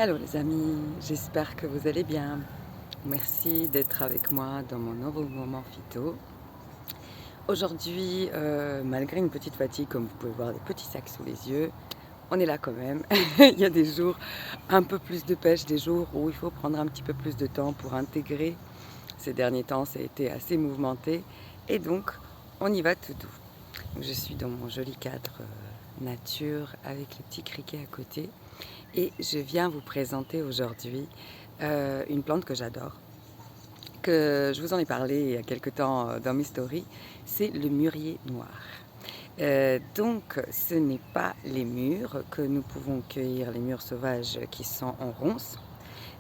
Hello les amis, j'espère que vous allez bien. Merci d'être avec moi dans mon nouveau moment phyto. Aujourd'hui, malgré une petite fatigue, comme vous pouvez voir des petits sacs sous les yeux, on est là quand même. Il y a des jours un peu plus de pêche, des jours où il faut prendre un petit peu plus de temps pour intégrer. Ces derniers temps, ça a été assez mouvementé et donc on y va tout doux. Donc, je suis dans mon joli cadre nature avec les petits criquets à côté. Et je viens vous présenter aujourd'hui une plante que j'adore, que je vous en ai parlé il y a quelque temps dans mes stories, c'est le mûrier noir. Donc ce n'est pas les mûres que nous pouvons cueillir, les mûres sauvages qui sont en ronces,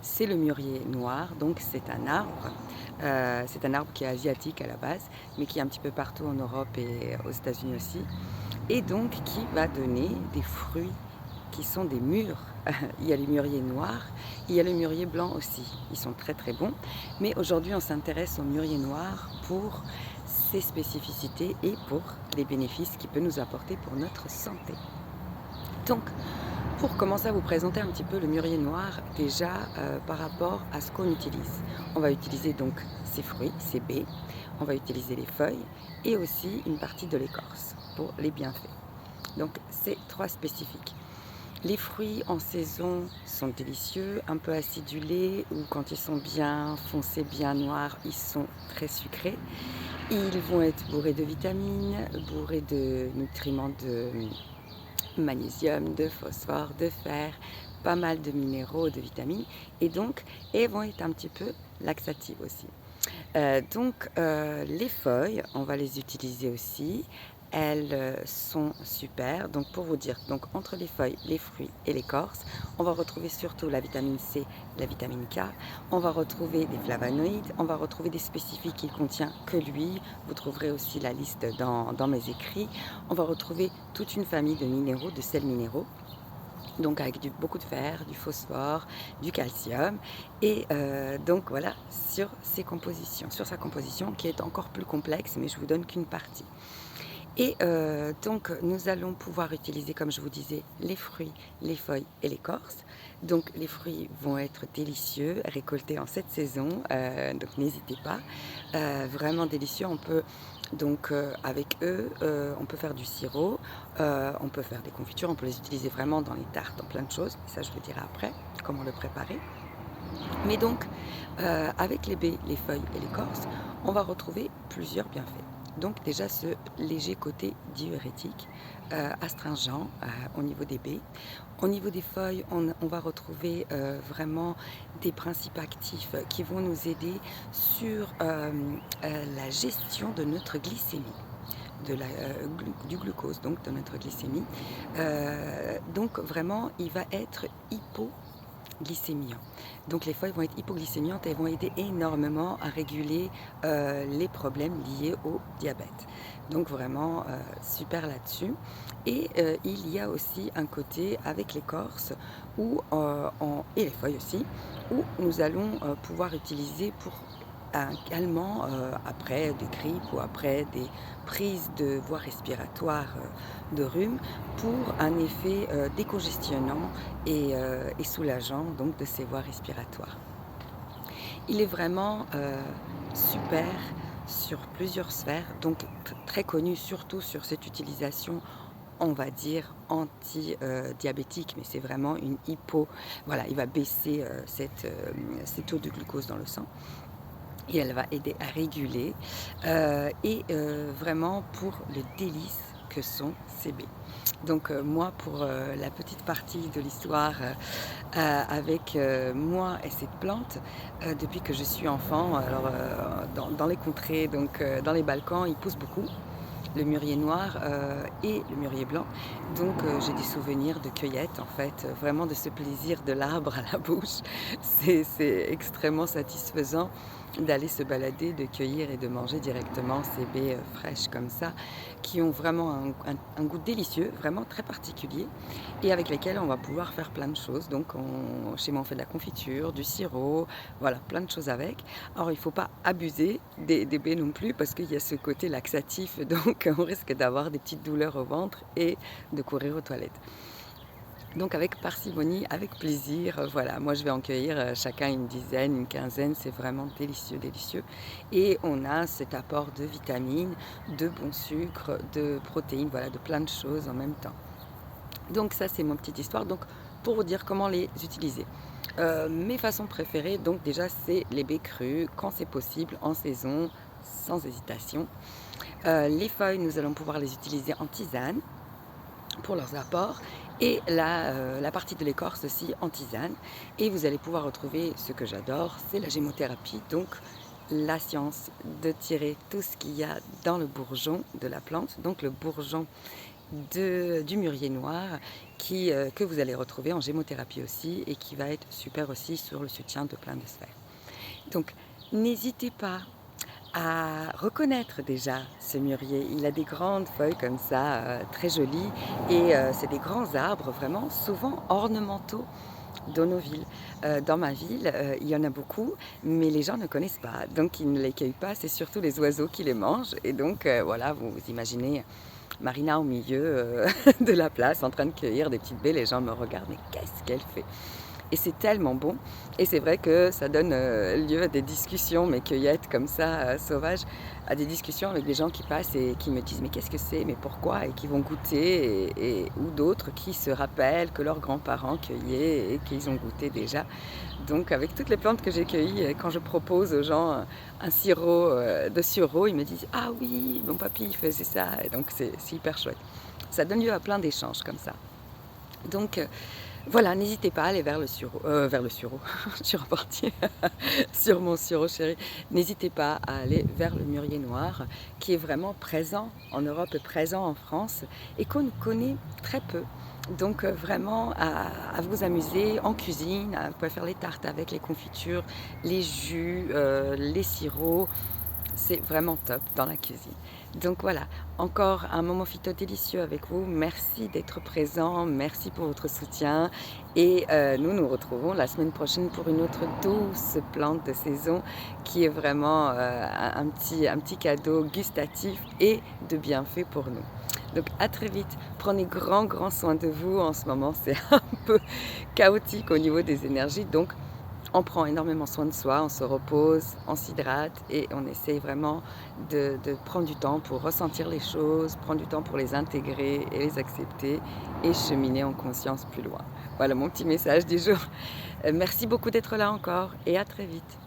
c'est le mûrier noir, donc c'est un arbre qui est asiatique à la base, mais qui est un petit peu partout en Europe et aux États-Unis aussi, et donc qui va donner des fruits qui sont des mûres. Il y a les mûriers noirs, il y a le mûrier blanc aussi. Ils sont très très bons. Mais aujourd'hui, on s'intéresse au mûrier noir pour ses spécificités et pour les bénéfices qu'il peut nous apporter pour notre santé. Donc, pour commencer à vous présenter un petit peu le mûrier noir, déjà par rapport à ce qu'on utilise. On va utiliser donc ses fruits, ses baies, on va utiliser les feuilles et aussi une partie de l'écorce pour les bienfaits. Donc, c'est trois spécifiques. Les fruits en saison sont délicieux, un peu acidulés ou quand ils sont bien foncés, bien noirs, ils sont très sucrés. Ils vont être bourrés de vitamines, bourrés de nutriments de magnésium, de phosphore, de fer, pas mal de minéraux, de vitamines et donc ils vont être un petit peu laxatifs aussi. Les feuilles, on va les utiliser aussi. Elles sont super. Donc pour vous dire, donc entre les feuilles, les fruits et l'écorce, on va retrouver surtout la vitamine C, la vitamine K. On va retrouver des flavonoïdes. On va retrouver des spécifiques qu'il contient que lui. Vous trouverez aussi la liste dans mes écrits. On va retrouver toute une famille de minéraux, de sels minéraux. Donc avec beaucoup de fer, du phosphore, du calcium et donc voilà sur sa composition qui est encore plus complexe mais je vous donne qu'une partie. Et donc nous allons pouvoir utiliser, comme je vous disais, les fruits, les feuilles et l'écorce. Donc les fruits vont être délicieux, récoltés en cette saison, donc n'hésitez pas. Vraiment délicieux, on peut donc avec eux, on peut faire du sirop, on peut faire des confitures, on peut les utiliser vraiment dans les tartes, dans plein de choses. Ça je vous dirai après comment le préparer. Mais donc, avec les baies, les feuilles et l'écorce, on va retrouver plusieurs bienfaits. Donc déjà ce léger côté diurétique, astringent au niveau des baies. Au niveau des feuilles, on va retrouver vraiment des principes actifs qui vont nous aider sur la gestion de notre glycémie. Du glucose, donc de notre glycémie. Donc vraiment, il va être hypoglycémiant. Donc les feuilles vont être hypoglycémiantes et vont aider énormément à réguler les problèmes liés au diabète. Donc vraiment super là-dessus. Et il y a aussi un côté avec l'écorce et les feuilles aussi, où nous allons pouvoir utiliser pour un calmant après des grippes ou après des prises de voies respiratoires de rhume pour un effet décongestionnant et soulageant donc de ces voies respiratoires. Il est vraiment super sur plusieurs sphères, donc très connu surtout sur cette utilisation on va dire anti-diabétique, mais c'est vraiment une voilà, il va baisser ces taux de glucose dans le sang et elle va aider à réguler vraiment pour le délice que sont ces baies. Donc moi pour la petite partie de l'histoire avec moi et cette plante, depuis que je suis enfant, alors dans les contrées, donc dans les Balkans, ils poussent beaucoup le mûrier noir et le mûrier blanc. Donc j'ai des souvenirs de cueillette en fait, vraiment de ce plaisir de l'arbre à la bouche. C'est extrêmement satisfaisant d'aller se balader, de cueillir et de manger directement ces baies fraîches comme ça, qui ont vraiment un goût délicieux, vraiment très particulier, et avec lesquelles on va pouvoir faire plein de choses. Donc chez moi on fait de la confiture, du sirop, voilà, plein de choses avec. Alors il ne faut pas abuser des baies non plus, parce qu'il y a ce côté laxatif, donc on risque d'avoir des petites douleurs au ventre et de courir aux toilettes. Donc avec parcimonie, avec plaisir, voilà, moi je vais en cueillir chacun une dizaine, une quinzaine, c'est vraiment délicieux, délicieux. Et on a cet apport de vitamines, de bons sucres, de protéines, voilà, de plein de choses en même temps. Donc ça c'est mon petite histoire, donc pour vous dire comment les utiliser. Mes façons préférées, donc déjà c'est les baies crues, quand c'est possible, en saison, sans hésitation. Les feuilles, nous allons pouvoir les utiliser en tisane pour leurs apports et la partie de l'écorce aussi en tisane. Et vous allez pouvoir retrouver ce que j'adore, c'est la gémothérapie, donc la science de tirer tout ce qu'il y a dans le bourgeon de la plante, donc le bourgeon du mûrier noir que vous allez retrouver en gémothérapie aussi et qui va être super aussi sur le soutien de plein de sphères. Donc n'hésitez pas à reconnaître déjà ce mûrier. Il a des grandes feuilles comme ça, très jolies, et c'est des grands arbres vraiment souvent ornementaux dans nos villes. Dans ma ville, il y en a beaucoup, mais les gens ne connaissent pas, donc ils ne les cueillent pas, c'est surtout les oiseaux qui les mangent, et donc voilà, vous imaginez Marina au milieu de la place en train de cueillir des petites baies, les gens me regardent, mais qu'est-ce qu'elle fait? Et c'est tellement bon. Et c'est vrai que ça donne lieu à des discussions, mes cueillettes comme ça, sauvages, à des discussions avec des gens qui passent et qui me disent mais qu'est-ce que c'est, mais pourquoi, et qui vont goûter, ou d'autres qui se rappellent que leurs grands-parents cueillaient et qu'ils ont goûté déjà. Donc avec toutes les plantes que j'ai cueillies, quand je propose aux gens un sirop de sureau, ils me disent ah oui, mon papy il faisait ça, et donc c'est hyper chouette. Ça donne lieu à plein d'échanges comme ça. Donc voilà, n'hésitez pas à aller vers le sureau, je suis repartie sur mon sureau chéri. N'hésitez pas à aller vers le mûrier noir, qui est vraiment présent en Europe et présent en France, et qu'on connaît très peu. Donc vraiment à vous amuser en cuisine, vous pouvez faire les tartes avec, les confitures, les jus, les sirops, c'est vraiment top dans la cuisine. Donc voilà, encore un moment phyto délicieux avec vous. Merci d'être présent, merci pour votre soutien. Et nous nous retrouvons la semaine prochaine pour une autre douce plante de saison qui est vraiment un petit cadeau gustatif et de bienfait pour nous. Donc à très vite, prenez grand soin de vous. En ce moment c'est un peu chaotique au niveau des énergies, donc on prend énormément soin de soi, on se repose, on s'hydrate et on essaye vraiment de prendre du temps pour ressentir les choses, prendre du temps pour les intégrer et les accepter et cheminer en conscience plus loin. Voilà mon petit message du jour. Merci beaucoup d'être là encore et à très vite.